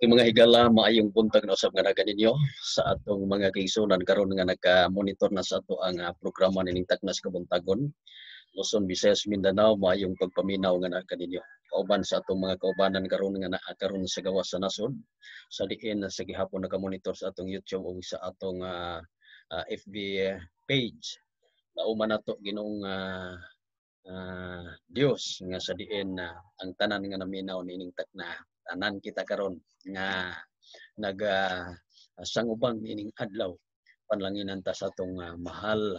Yung mga higala, maayong buntag na usab nga na kaninyo sa atong mga kaigsunan karon nga naka-monitor na sa ato ang programa nining Taknas Kabuntagon. Luzon, Visayas, Mindanao, maayong pagpaminaw nga na kaninyo. Kauban sa atong mga kaubanan karon nga naa karon sa gawas sa nasod. Sa diin sa gihapon naka-monitor sa atong YouTube o sa atong FB page. Nauman nato Ginoong Dios nga sa diin ang tanan nga naminaw nining takna tanan kita karon nga naga sangubang ining adlaw panlanginan ta sa atong mahal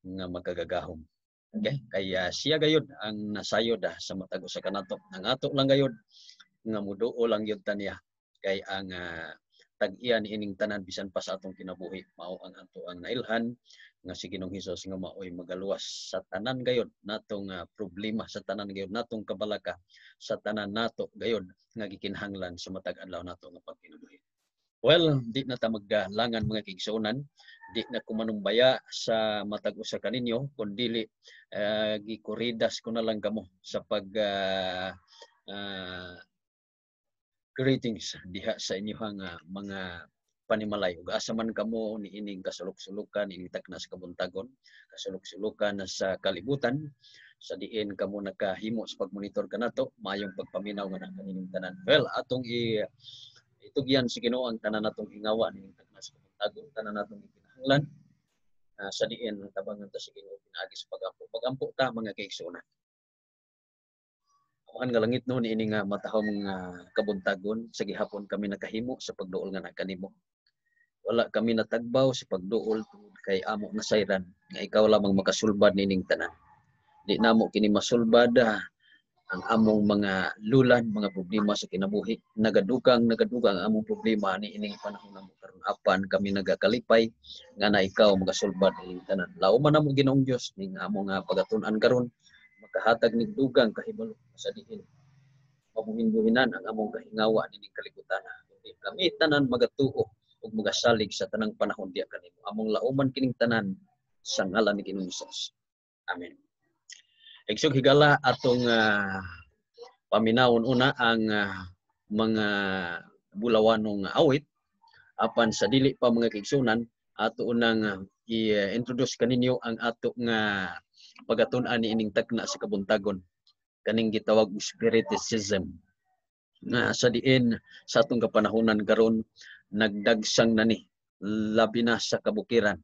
nga magkagagahom. Okay? Kaya siya gayud ang nasayod sa matag usa ka nato. Ang ato lang gayud nga muduo lang yun taniya kay ang tag-iya ni ining tanan bisan pa sa atong kinabuhi mao ang ato ang nailhan nga si Ginoong Hesus nga maoy magaluwas sa tanan gayud natong problema, sa tanan gayud natong kabalaka, sa tanan nato gayud nga gikinahanglan sa matag adlaw nato nga pagkinabuhi. Well, di na ta magdalangan mga kigsunan, di na ko manumbaya sa matag usa kaninyo kundi gikuridas ko na lang kamo sa pag greetings diha sa inyong mga panimalay. Ug asa man kamo ni ining kasulok-sulukan, ining Taknas Kabuntagon, kasulok-sulukan sa kalibutan, sa diin kamo nakahimo sa pagmonitor kanato, maayong pagpaminaw nga na kanining tanan. Well, atong itugyan si Ginoo ang tanan natong hingawa nining Taknas Kabuntagon, tanan natong gikinahanglan. Sa diin tabangan ta si Ginoo pinaagi sa pagampo. Pagampo ta mga kaigsunan. Ang nga langit no ni ini nga matahom nga kabuntagon sa gihapon kami nakahimo sa pagduol nga nakanimo. Wala kami natagbaw sa pagduol kay amo nasayran nga ikaw lamang makasulbad nining tanan. Di namo kini masulbad ang among mga lulan, mga problema sa kinabuhi. Nagadugang ang among problema ni ining panahon namo karon apan kami nagakalipay nga na ikaw magasulbad nining tanan. Lao man namo Ginoong Dios ning among pagatun-an karon makahatag ning dugang kahibalo sa diin mabuhin-buhinan ang among kahingawa nining kalibutan. Kundi kami tanan magatuo ug magasalig sa tanang panahon diya kanimo. Among lauman kining tanan sa ngalan ni Ginoong Hesus. Amen. Igsug higala atong paminawon una ang mga bulawanong awit apan sa dili pa mga kaigsunan ato unang i-introduce kaninyo ang ato nga pagatun-an ni ining takna sa kabuntagon kaning gitawag spiritism nga sa diin sa atong kapanahonan karon nagdagsang na ni labi na sa kabukiran.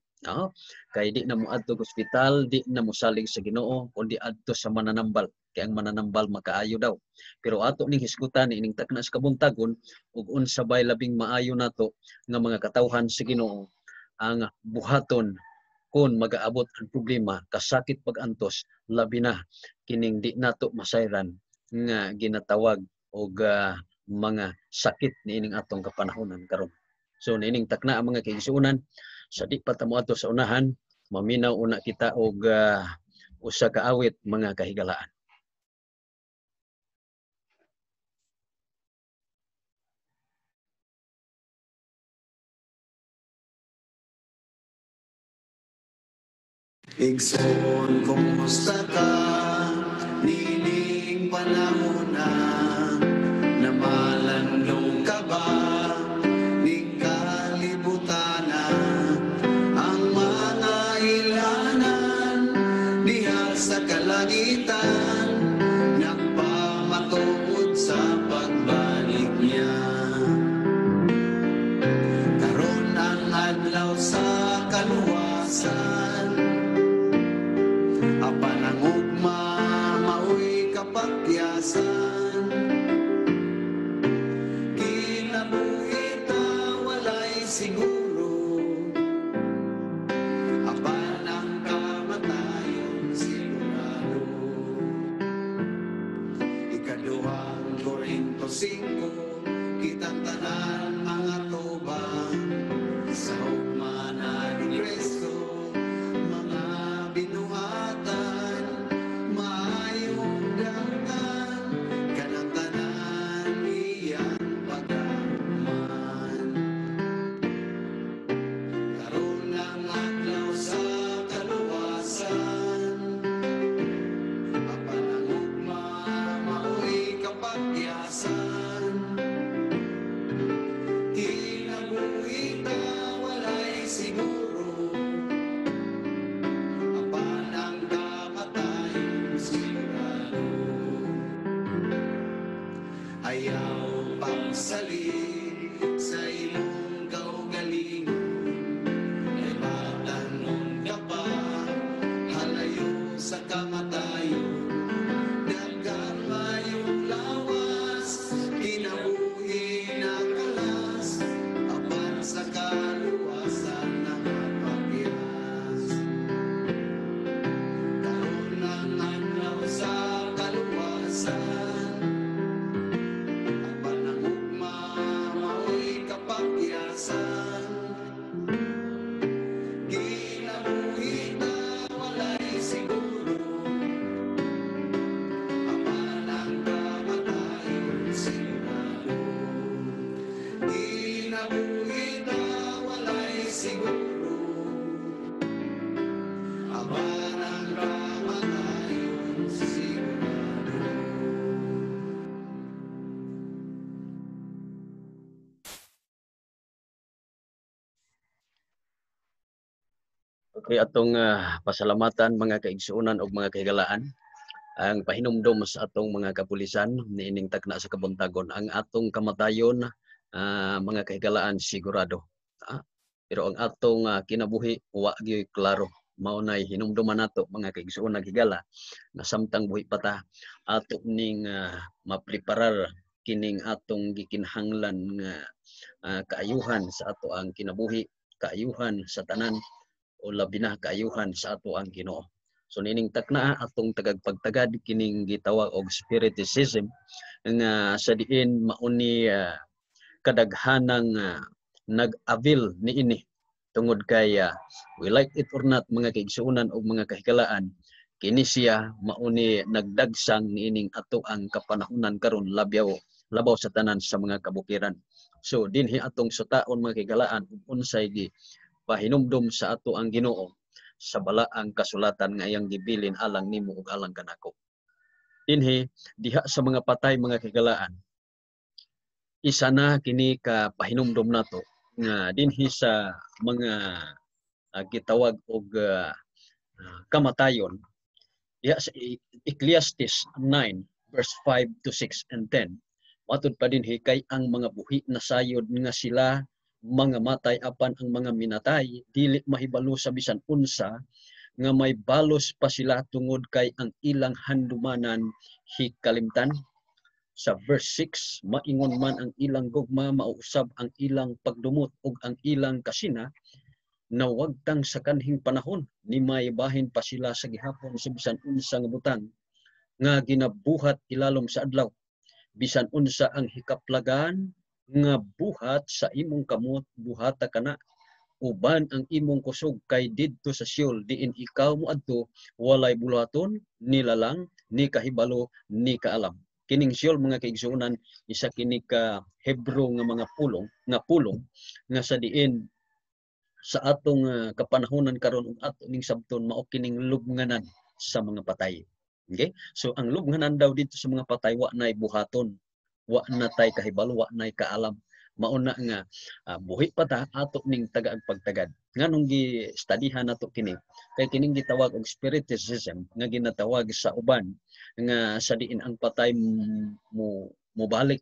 Kay di na mo adto sa ospital, di na mo salig sa Ginoo kundi adto sa mananambal kay ang mananambal makaayo daw. Pero ato ning hisgutan ining takna sa kabuntagon ug unsa bay labing maayo nato nga mga katawhan sa Ginoo ang buhaton kung mag-aabot ang problema kasakit pag-antos labi na kining di nato masayran nga ginatawag og mga sakit niining atong kapanahonan karon. So niining takna ang mga kaigsuonan sa di pa ta moadto sa unahan maminaw una kita og usa ka awit mga kahigalaan. Igsoon, kumusta ka? Nining panahon na namalandong ka ba? Ning kalibutan na ang mga ilanan diha sa kalangitan nagpamatuod sa pagbalik niya. Karon ang adlaw sa kaluwasan apan ang ugma maoy kapagyasan. Kinabuhi ta walay siguro apan ang kamatayon sigurado. Ikaduhang Korinto 5 kitang tanan mga tubang sa ugma na ni Kristo mga binuhatan maayong dangan kanang tanan iyang pagkaman. Karon ang adlaw sa kaluwasan apan ang ugma maoy kapagyasan. magsalin sa imong kaugalingon. Kay batanon ka pa, halayo sa kamatayon. Daghang mayong lawas, kinabuhi na kalas, apan sa kaluwasan nakapagyas. Karon ang adlaw sa kaluwasan, apan ang ugma mao'y kapakyasan. Kinabuhi na walay siguro, apan ang kamatayon sigurado. Kinabuhi na walay siguro, apan ang kamatayon sigurado. Okay, atong pasalamatan mga kaigsuonan o mga kahigalaan. Ang pahinumdom sa atong mga kapulisan niining takna sa kabuntagon. Ang atong kamatayon, mga kahigalaan sigurado. Pero ang atong kinabuhi, wa gyud klaro. Maunay hinumduman nato mga kaigsuon higala na samtang buhi pa ta ato ning mapreparar kining atong gikinahanglan nga kaayuhan sa ato ang kinabuhi, kaayuhan sa tanan o labi na kaayuhan sa ato ang Ginoo. So nining takna atong tagagpagtagad kining gitawag og spiriticism nga sa diin mauni kadaghanang nag-avail niini tungod kay we like it or not mga kaigsuonan o mga kahigalaan, kini siya mauni nagdagsang niining ato ang kapanahunan karon labaw sa tanan sa mga kabukiran. So dinhi atong sutaon mga kahigalaan unsay gi pahinumdom sa ato ang Ginoo sa balaang kasulatan nga iyang gibilin alang nimo ug alang kanako. Dinhi diha sa mga patay mga kahigalaan, isa na kini ka pahinumdom nato nga dinhi sa mga gitawag og kamatayon diha sa Ecclesiastes 9 verse 5 to 6 and 10. Matud pa dinhi kay ang mga buhi na sayod nga sila mga matay apan ang mga minatay dili mahibalo sa bisan unsa nga may balos pa sila tungod kay ang ilang handumanan hikalimtan. Sa verse 6, maingon man ang ilang gugma, mauusab ang ilang pagdumot ug ang ilang kasina, na wagtang sa kanhing panahon ni may bahin pa sila sa gihapon sa bisan unsa nga butang nga ginabuhat ilalom sa adlaw. Bisan unsa ang hikaplagan nga buhat sa imong kamot buhata kana, uban ang imong kusog kay didto sa Sheol diin ikaw moadto, walay bulaton ni lalang ni kahibalo ni kaalam. Kining Sheol mga kaigsuonan isa kini ka Hebro nga mga pulong nga sa diin sa atong kapanahonan karon ug ato ning sabton mao kining lubnganan sa mga patay. Okay? So ang lubnganan daw dito sa mga patay wa nay buhaton, wa na tay kahibalo, wa nay kaalam. Mauna nga buhi pa ta ato ning tagaag pagtagad. Nganong gi-studyhan nato kini kay kining gitawag og spiriticism nga ginatawag sa uban nga sa diin ang patay mo balik,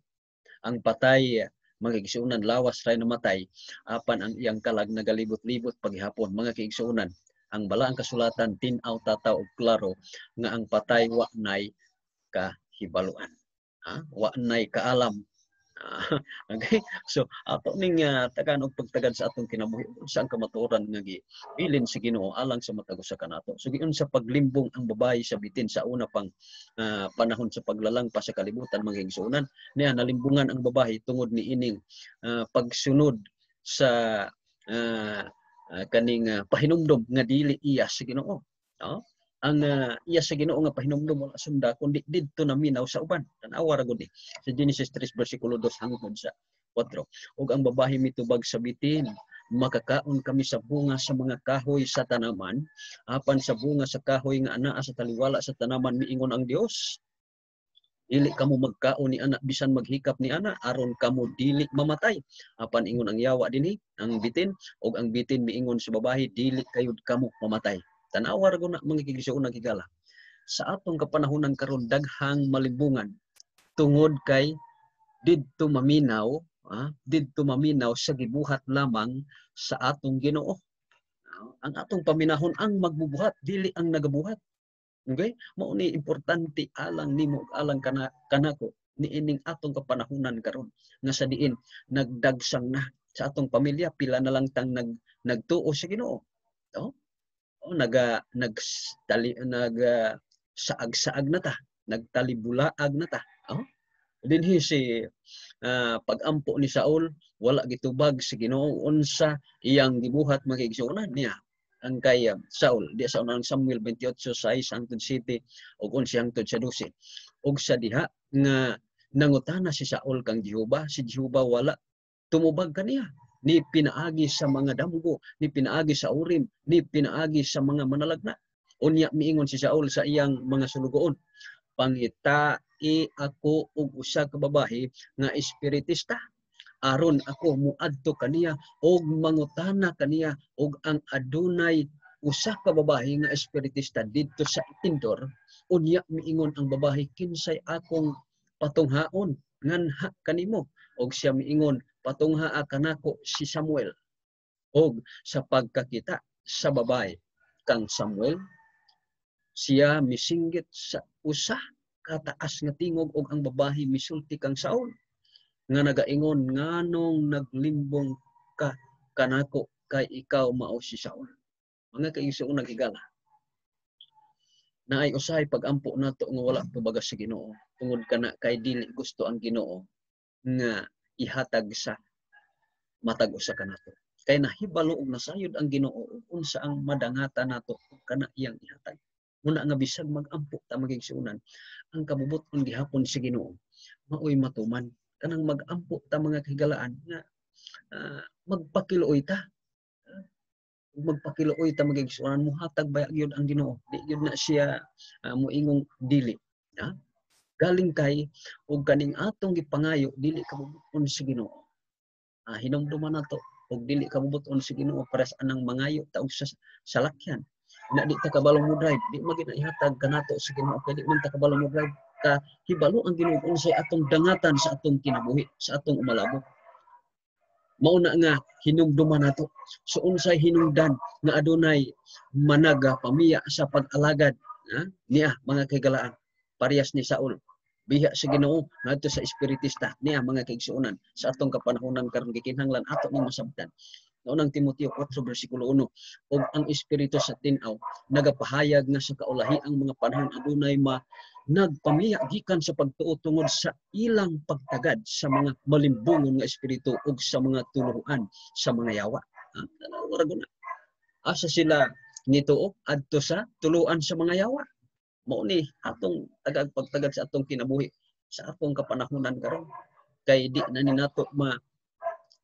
ang patay mga kaigsuonan lawas ray namatay apan ang iyang kalag nagalibot-libot paghapon. Mga kaigsuonan, ang balaang kasulatan tin-aw tataw og klaro nga ang patay wa nay kahibaluan, wa nay kaalam. Okay, so ato ning tagan og pagtagad sa atong kinabuhi sa ang kamatuoran nga gibilin sa Ginoo alang sa matagos sa kanato. So giun sa paglimbong ang babayi sa bitin sa una pang panahon sa paglalang pa sa kalibutan mga igsuonan, niya nalimbungan ang babayi tungod ni ining pagsunod sa kaning pahinumdom nga dili iya sa Ginoo. Ang iya sa Ginoo nga pahinumdom wala sunda kundi didto na minaw sa uban. Tan-awa ra gud ni sa Genesis 3 bersikulo 2 hangtod sa 4. Ug ang babae mitubag sa bitin, makakaon kami sa bunga sa mga kahoy sa tanaman, apan sa bunga sa kahoy nga anaa sa taliwala sa tanaman miingon ang Dios, dili kamo magkaon ni ana bisan maghikap ni ana aron kamo dili mamatay. Apan ingon ang yawa dinhi ang bitin, ug ang bitin miingon sa babae, dili kayud kamo mamatay. Tan-awa ra gud na mga kigsuon nagigala. Sa atong kapanahonan karon daghang malimbungan tungod kay didto maminaw sa gibuhat lamang sa atong Ginoo. Ang atong paminahon ang magbubuhat, dili ang nagabuhat. Okay? Mao ni importante alang nimo alang kanako niining atong kapanahunan karon nga sa diin nagdagsang na sa atong pamilya, pila na lang tang nagtuo sa Ginoo. Oh? Oh, saag-saag na ta, nagtalibulaag na ta. Oh? Dinhi si pag-ampo ni Saul wala gitubag sa Ginoo unsa iyang gibuhat makigsuonan niya ang kay Saul di sa unang Samuel 28:6 hangtod 7 ug 11 hangtod sa 12 ug sa diha nga nangutana si Saul kang Jehova, si Jehova wala tumubag kaniya, ni pinaagi sa mga damgo, ni pinaagi sa urim, ni pinaagi sa mga manalagna. Unya miingon si Saul sa iyang mga sulugoon, pangitai ako og usa ka babayi nga espiritista aron ako muadto kaniya og mangutana kaniya og ang adunay usa ka babayi nga espiritista didto sa Endor. Unya miingon ang babayi, kinsay akong patunghaon nganha kanimo? Og siya miingon, patunghaa kanako si Samuel. Og sa pagkakita sa babayi kang Samuel, siya misinggit sa usa kataas nga tingog og ang babayi misulti kang Saul nga nagaingon, nganong naglimbong ka kanako kay ikaw mao si Saul. Mga kaigsuon nagigala. Naay usahay pag-ampo nato nga wala tubagas sa Ginoo tungod kana kay dili gusto ang Ginoo nga ihatag sa matag usa kanato. Kay nahibalo og nasayod ang Ginoo unsa ang madangata nato kana iyang ihatag. Muna nga bisag mag-ampo ta magigsuonan, ang kabubuton gihapon sa Ginoo maoy matuman kanang mag-ampo ta mga kahigalaan nga magpakiluoy ta. Magpakiluoy ta magigsuonan mo hatag baya gyud ang Ginoo. Di gyud na siya moingong dili. Ha? Galing kay ug kaning atong gipangayo dili kabubuton sa Ginoo. Hinumduman nato ug dili kabubuton sa Ginoo para sa anang mangayo ta og salakyan. Na di ta kabalong mo drive, di magid ihatag kanato sa Ginoo kay di man ta kabalong mo drive ka hibalo ang Ginoo unsay atong dangatan sa atong kinabuhi, sa atong umalabot. Mao na nga hinumduman nato. So unsay hinungdan nga adunay managa pamiya sa pag-alagad niya mga kahigalaan parehas ni Saul. Biha sa Ginoo ngadto sa espiritista niya mga kaigsuonan sa atong kapanahonan karon gikinahanglan ato ning masabtan. Unang Timoteo 4 bersikulo 1 ug ang espiritu sa tin-aw nagapahayag nga sa kaulahi ang mga panahon adunay nagpamiya gikan sa pagtuo tungod sa ilang pagtagad sa mga malimbungon nga espiritu ug sa mga tuluhan sa mga yawa. Asa sila nituo adto sa tuluan sa mga yawa. Mao ni atong tagag pagtagad sa atong kinabuhi sa atong kapanahonan karon kay di na ni nato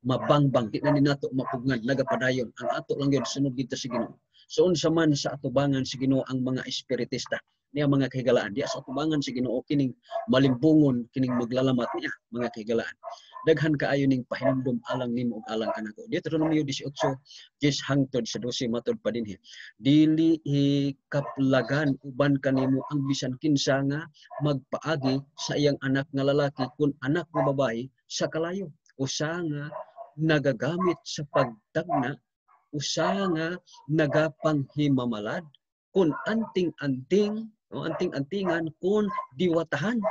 mabangbang, di na ni nato mapugnan nagapadayon ang ato lang gyud sunod dito sa Ginoo. So unsa man sa atubangan sa Ginoo ang mga espiritista niya mga kahigalaan diya sa atubangan sa Ginoo kining malimbungon kining maglalamat niya mga kahigalaan. Daghan kaayo ning pahinumdom alang nimo ug alang kanako. Deuteronomio 18:10 hangtod sa 12 matud pa dinhi. Dili kaplagan uban kanimo ang bisan kinsa nga magpaagi sa iyang anak nga lalaki kun anak nga babayi sa kalayo. Usa nga nagagamit sa pagtagna, usa nga nagapanghimamalad, kun anting-anting o anting-antingan, kun diwatahan,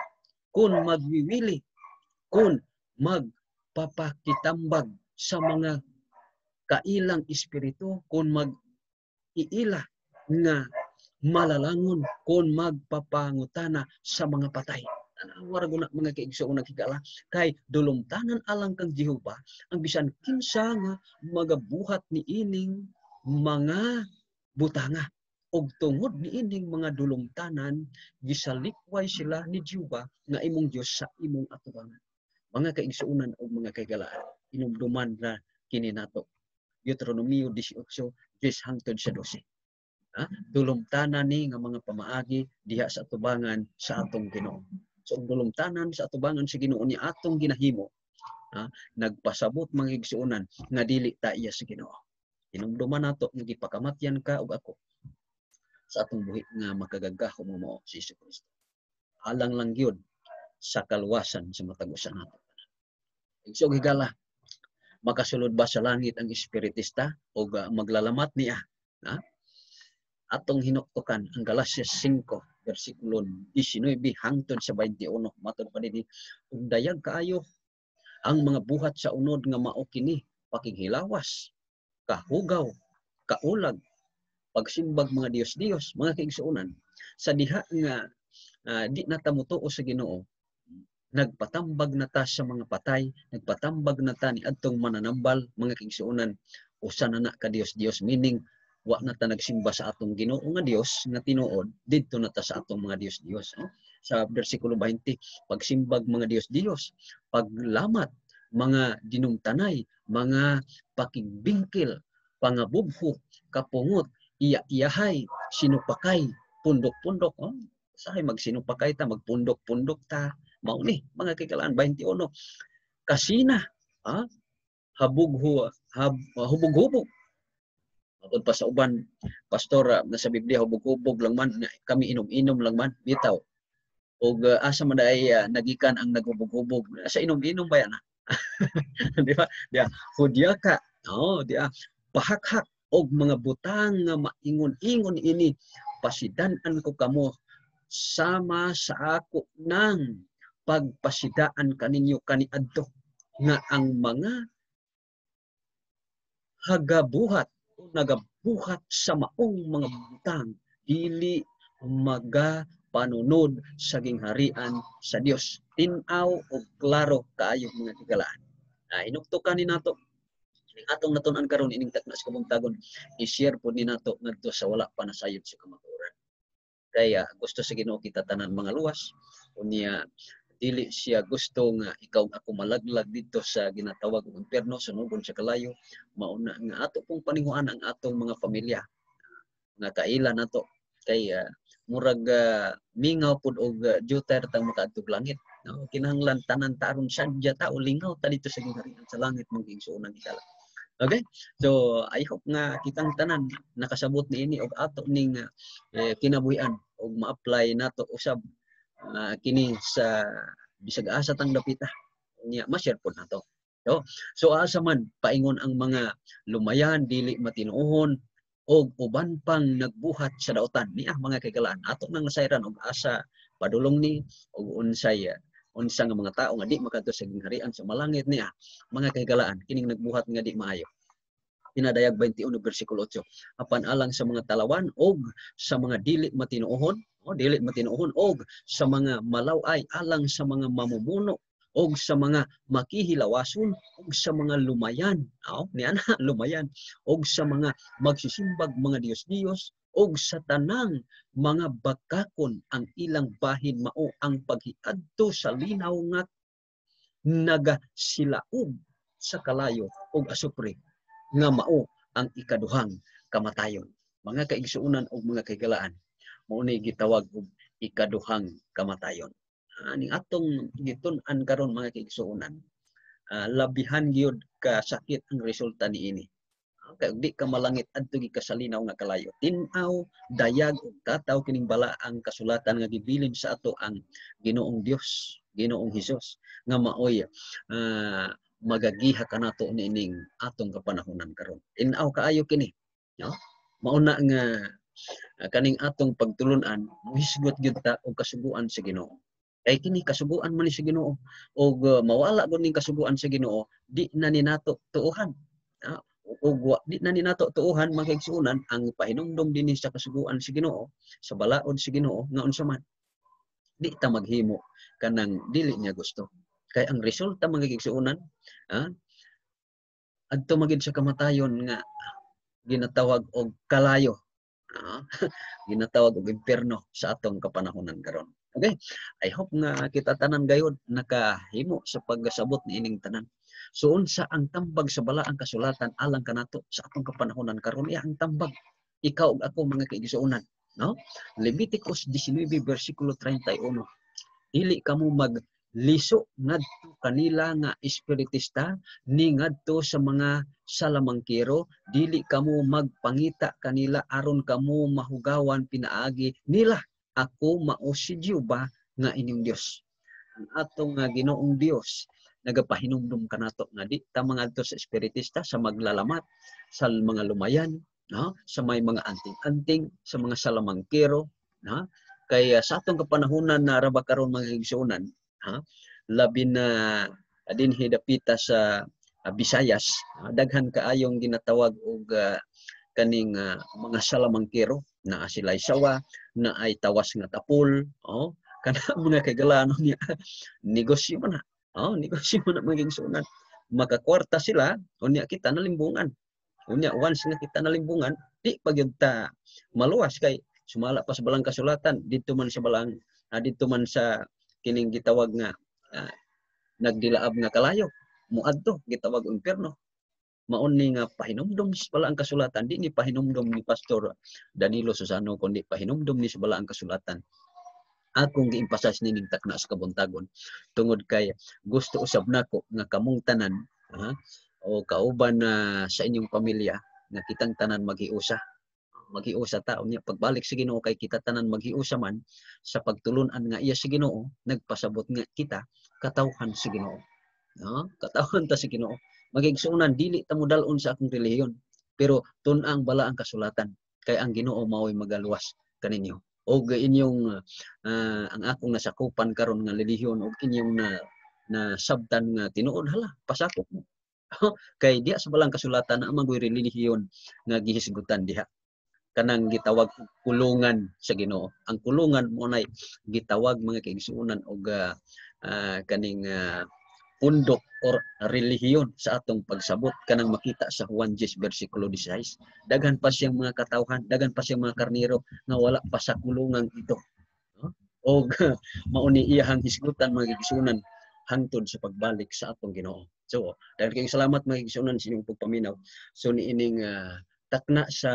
kun magwiwili, kun magpapakitambag sa mga kailang espiritu, kun mag-iila nga malalangon, kun magpapangutana sa mga patay. Warag na mga kaigsuon nakikala kay dulumtanan alang kang Jehova ang bisan kinsa nga magabuhat ni ining mga butanga og tungod ni ining mga dulumtanan gisalikway sila ni Jehova nga imong Dios sa imong atubangan. Mga kaigsuonan og mga kahigalaan inumduman ra kini nato Deuteronomio 18:10 hangtod sa 12. Dulumtanan ni nga mga pamaagi diha sa atubangan sa atong Ginoo. So dulumtanan sa atubangan sa Ginoo ni atong ginahimo, nagpasabot mga igsuonan nga dili ta iya sa Ginoo. Hinumduman nato nga gipakamatyan ka ug ako sa atong buhi nga makagagahom mo si Hesus Kristo. Alang lang gyud sa kaluwasan sa matag-usa nato. Igsoon higala, makasulod ba sa langit ang espiritista o maglalamat niya? Ha? Atong hinuktukan ang Galasias 5 versikulo 19 hangtod sa 21 matod pa dinhi ug dayag kaayo ang mga buhat sa unod nga mao kini pakighilawas, kahugaw, kaulag, pagsimbag mga Dios-Dios, mga kaigsuonan. Sa diha nga di na ta motuo sa Ginoo, nagpatambag na ta sa mga patay, nagpatambag na ta ni adtong mananambal, mga kaigsuonan, usa na ka Dios-Dios, meaning wa na ta nagsimba sa atong Ginoo nga Dios nga tinuod didto na ta sa atong mga Dios-Dios. Sa bersikulo 20, pagsimbag mga Dios-Dios, paglamat mga dinumtanay, mga pakigbingkil, pangabubho, kapungot, iya-iyahay, sinupakay, pundok-pundok. Sahay magsinupakay ta, magpundok-pundok ta. Mao ni mga kikalaan 21. Kasina, hubog-hubog. Matod pa sa uban, pastor, nasa Biblia, hubog-hubog lang man, kami inom-inom lang man, bitaw. O asa man ay nagikan ang naghubog-hubog. Sa inom-inom ba yan? Di ba? Dia, hudya ka. Dia, pahak-hak. Og mga butang nga maingon-ingon ini, pasidan-an ko kamo sama sa ako ng pagpasidaan kaninyo kaniadto nga ang mga hagabuhat o nagabuhat sa maong mga butang dili magapanunod sa gingharian sa Dios. Tinaw o klaro kaayo mga tigalaan. Inuktukan ni nato atong natun-an karon ining takna sa kabuntagon, i-share po ni nato ngadto sa wala pa nasayod sa kamatuoran. Kaya gusto sa Ginoo kita tanan mga luwas, unya dili siya gusto nga ikaw ako malaglag dito sa ginatawag og impierno sunugon sa kalayo, mauna nga ato pong paninguan ang atong mga pamilya nga kaila nato kay murag mingaw pud og juter tang makaadtog langit. Kinahanglan tanan taron sadya ta o lingaw ta dito sa gingharian sa langit mong igsuonan ikala. Okay? So I hope nga kitang tanan nakasabot niini og ato ning kinabuhian og ma-apply nato usab kini sa bisag asa tang dapita niya ma-share pod nato. So asa man paingon ang mga lumayan dili matinuohon og uban pang nagbuhat sa daotan niya mga kagalaan ato nang nasayran og asa padulong ni og unsay unsa nga mga tao nga di makadto sa gingharian sa malangit niya mga kagalaan kining nagbuhat nga di maayo. Pinadayag 21 bersikulo 8 apan alang sa mga talawan og sa mga dili matinuohon og sa mga malaway alang sa mga mamumuno og sa mga makihilawason og sa mga lumayan niya na lumayan og sa mga magsisimbag mga Dios-Dios og sa tanang mga bakakon ang ilang bahin mao ang paghiadto sa linaw nga nagasilaog sa kalayo og asupre nga mao ang ikaduhang kamatayon. Mga kaigsuonan og mga kaigalaan, mao ni gitawag og ikaduhang kamatayon. Ning atong gitun-an karon mga kaigsuonan, labihan gyud ka sakit ang resulta niini. Kay di ka malangit adto gi kasalinaw nga kalayo. Tin-aw, dayag ug tataw kining bala ang kasulatan nga gibilin sa ato ang Ginoong Dios, Ginoong Hesus nga maoy magagiha kanato nining atong kapanahonan karon. Tin-aw kaayo kini, no? Mauna nga kaning atong pagtulon-an muhisgot gyud ta og kasuguan sa Ginoo. Kay kini kasuguan man ni sa Ginoo og mawala gud ning kasuguan sa Ginoo di na ni nato tuohan. Og di na ni nato tuohan mga kaigsuonan ang pahinumdom dinhi sa kasuguan sa Ginoo sa balaod sa Ginoo nga unsa man di ta maghimo kanang dili niya gusto. Kay ang resulta mga kaigsuonan adto magid sa kamatayon nga ginatawag og kalayo. Ginatawag og impierno sa atong kapanahonan karon. Okay? I hope nga kita tanan gayud nakahimo sa paggasabot niining tanan. So unsa ang tambag sa balaang kasulatan alang kanato sa atong kapanahonan karon? Ang tambag ikaw ug ako mga kaigsuonan, no? Leviticus 19 bersikulo 31. Dili kamo magliso ngadto kanila nga espiritista ni ngadto sa mga salamangkero, dili kamo magpangita kanila aron kamo mahugawan pinaagi nila ako mao si Jehova nga inyong Dios. Ang atong Ginoong Dios nagapahinumdum kanato nga di ta mangadto sa espiritista sa maglalamat, sa mga lumayan, no? Sa may mga anting-anting, sa mga salamangkero, no? Kaya sa atong kapanahunan na raba karon mga igsuonan, ha? Labi na dinhi dapita sa Visayas, daghan kaayong ginatawag og kaning mga salamangkero na sila'y sawa, na ay tawas nga tapol, kana mga kaigalano niya negosyo man na. Negosyo man na maging sunan. Makakwarta sila, unya kita nalimbungan. Unya once nga kita nalimbungan, di pagyud ta maluwas kay sumala pa sa balang kasulatan dito man sa balang dito man sa kining gitawag nga nagdilaab nga kalayo. Muadto gitawag og impierno. Maon ni nga pahinumdom sa bala ang kasulatan, di ni pahinumdom ni Pastor Danilo Susano kundi pahinumdom ni sa bala ang kasulatan. Akong giimpasas nining takna sa kabuntagon tungod kay gusto usab nako nga kamong tanan o kauban sa inyong pamilya nga kitang tanan maghiusa ta unya pagbalik sa Ginoo kay kita tanan maghiusa man sa pagtulun-an nga iya sa Ginoo, nagpasabot nga kita katawhan sa Ginoo. Katawhan ta sa Ginoo. Magigsunan dili ta modalon sa akong relihiyon, pero tun-ang bala ang kasulatan kay ang Ginoo mao'y magaluwas kaninyo. Og inyong ang akong nasakupan karon nga relihiyon og inyong na sabtan nga tinuod hala pasakop mo. Kay diha sa balang kasulatan na magoy relihiyon nga gihisgutan diha. Kanang gitawag kulungan sa Ginoo. Ang kulungan mo nay gitawag mga kaigsuonan og kaning pundok or relihiyon sa atong pagsabot kanang makita sa Juan 10 versikulo 16. Daghan pa siyang mga katawhan, daghan pa siyang mga karnero nga wala pa sa kulungan ito. Og mauni iyahang hisgutan mga kaigsuonan hangtod sa pagbalik sa atong Ginoo. So, dahil kayong salamat mga kaigsuonan sa inyong pagpaminaw. So niining takna sa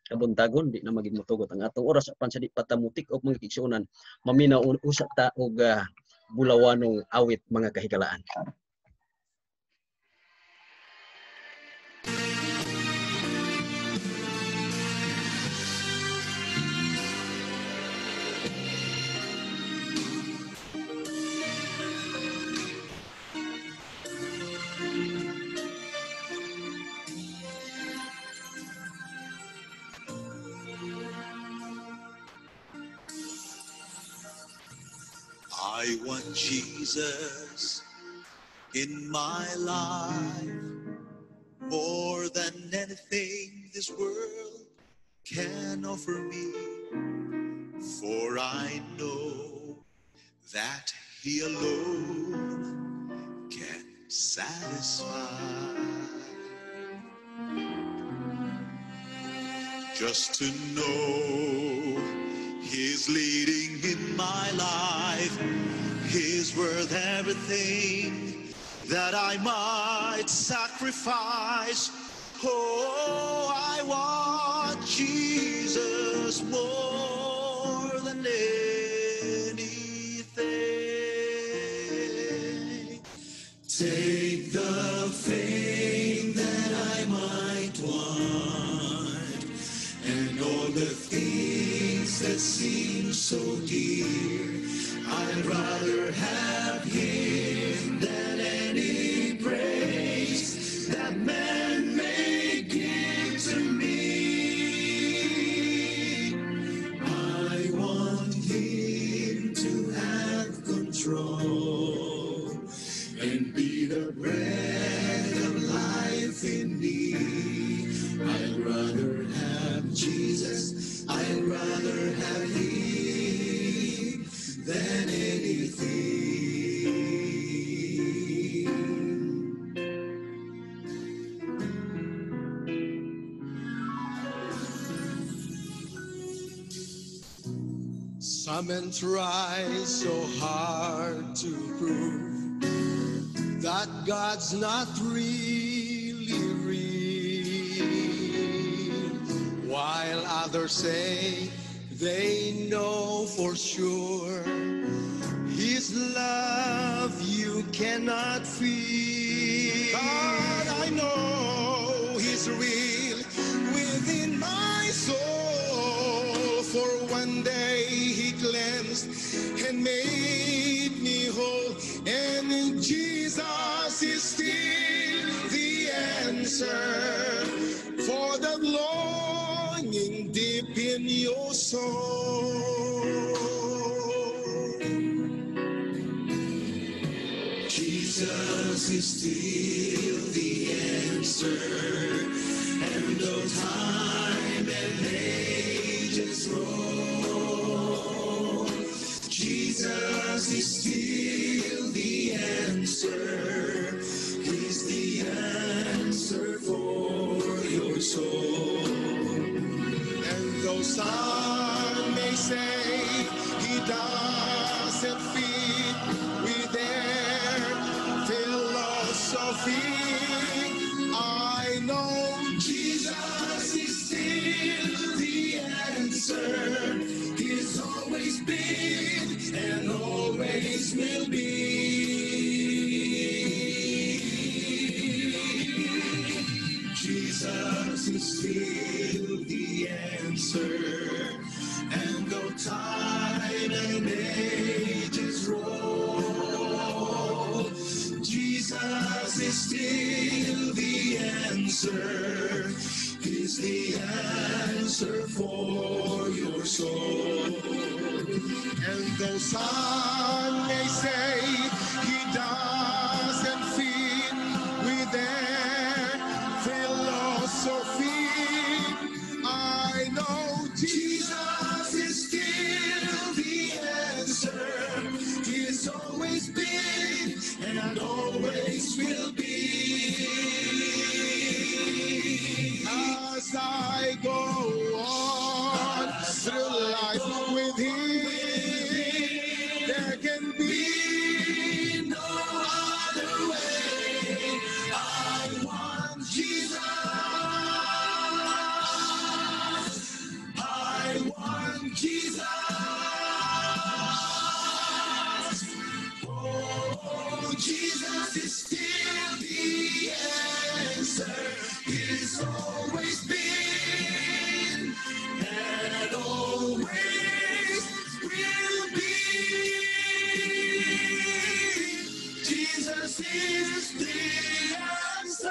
kabuntagon di na maging mutugot ang atong oras apan sa di patamutik og mga kaigsuonan maminaw usa ta og bulawanong awit mga kahigalaan. I want Jesus in my life more than anything this world can offer me, for I know that He alone can satisfy. Just to know He's leading in my life, He's worth everything that I might sacrifice. Oh, I want Jesus more than anything. Take the fame that I might want, and all the things that seem so dear. I'd rather have Him than any praise that man may give to me. I want Him to have control and be the bread of life in me. I'd rather have Jesus, I'd rather have Him than anything. Some men try so hard to prove that God's not really real, while others say they know for sure His love you cannot feel. But I know He's real within my soul, for one day He cleansed and made me whole. and Jesus is still the answer for the longing deep in your soul. Jesus is still the answer, and though time and ages roll, Jesus is still the answer. He's the answer for your soul. And though some may say he doesn't fit with their philosophy, I know Jesus is still the answer. He's always been and always will be. Jesus is still the answer, and though time and ages roll, Jesus is still the answer. He's the answer for your soul. And though some may say he doesn't fit with their philosophy, I know Jesus is still the answer. He's always been and always will be. As I go on through life with him, there can be no other way. I want Jesus. I want Jesus. Oh, Jesus is still the answer. He's always been and always will be. Jesus is the answer.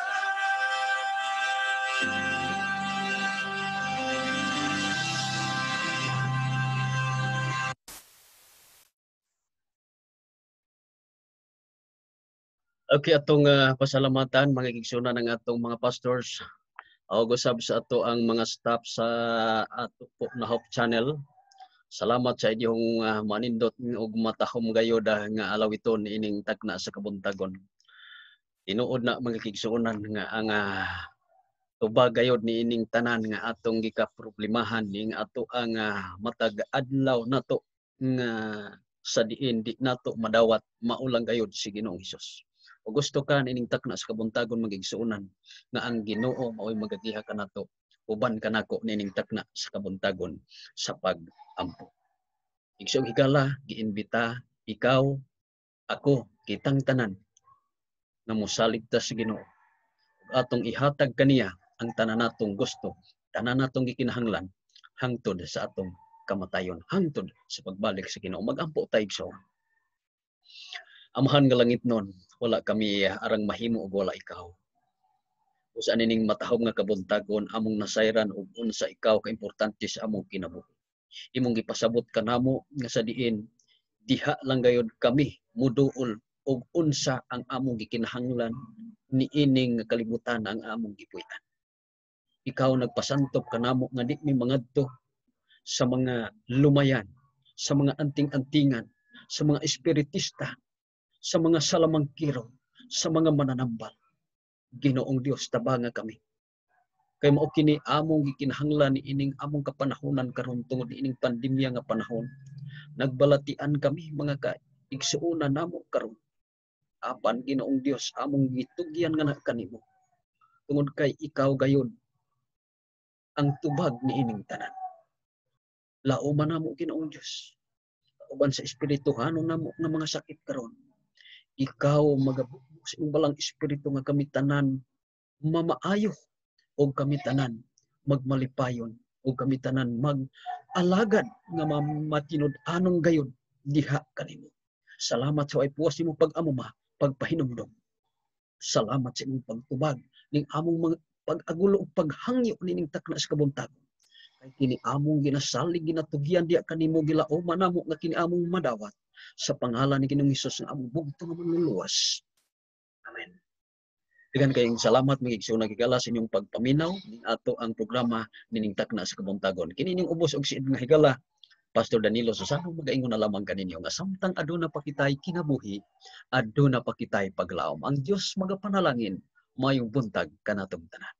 Okay, atong pasalamatan mga igsoon ng atong mga pastors. O gusab sa ato ang mga staff sa ato po na Hope Channel. Salamat sa inyong manindot ug matahom gayod nga alawiton ining tagna sa kabuntagon. Tinuod na mga igsoonan nga ang tubag gayod ni ining tanan nga atong gikaproblemahan ning ato ang matag adlaw nato nga sa diin di nato madawat maulang gayod si Ginoong Hesus. O gusto ka ining takna sa kabuntagon magigsuunan nga ang Ginoo mao'y magagiha kanato uban kanako nining takna sa kabuntagon sa pag-ampo. Igsong higala giimbita ikaw ako kitang tanan nga mosalig ta sa Ginoo. Atong ihatag kaniya ang tanan natong gusto, tanan natong gikinahanglan hangtod sa atong kamatayon, hangtod sa pagbalik sa Ginoo. Magampo tayo igsoon. Amahan nga langit nun, wala kami arang mahimo ug wala ikaw. Usa nining matahom nga kabuntagon among nasayran ug unsa ikaw ka importante sa among kinabuhi. Imong gipasabot kanamo nga sa diin diha lang gayud kami muduol ug unsa ang among gikinahanglan niining kalibutan ang among gipuy-an. Ikaw nagpasantop kanamo nga di mi mangadto sa mga lumayan, sa mga anting-antingan, sa mga espiritista, sa mga salamangkiro, sa mga mananambal. Ginoong Dios tabanga kami. Kay mao kini among gikinahanglan niining among kapanahonan karon tungod niining pandemya nga panahon. Nagbalatian kami mga kaigsuonan namo karon. Apan Ginoong Dios among gitugyan nga kanimo. Tungod kay ikaw gayud ang tubag niining tanan. Lauman namo Ginoong Dios. Uban sa espirituhanon namo nga mga sakit karon. Ikaw magabugbo sa imong balang espiritu nga kami tanan mamaayo o kami tanan magmalipayon o kami tanan mag-alagad nga matinud anong gayud diha kanimo. Salamat sa way puwas nimo pag-amuma, pagpahinumdom. Salamat sa imong pagtubag ning among mga pag-agulo ug paghangyo nining takna sa kabuntagon. Kay kini among ginasalig ginatugyan diya kanimo gilaom namo nga kini among madawat sa pangalan ni Ginoong Hesus nga among bugtong nga manluluwas. Amen. Daghang kayong salamat mga igsoon nagigala sa inyong pagpaminaw ning ato ang programa nining takna sa kabuntagon. Kini ning ubos og siid nga higala Pastor Danilo Susano magaingon na lamang kaninyo nga samtang aduna pa kitay kinabuhi, aduna pa kitay paglaom. Ang Dios magapanalangin mayong buntag kanatong tanan.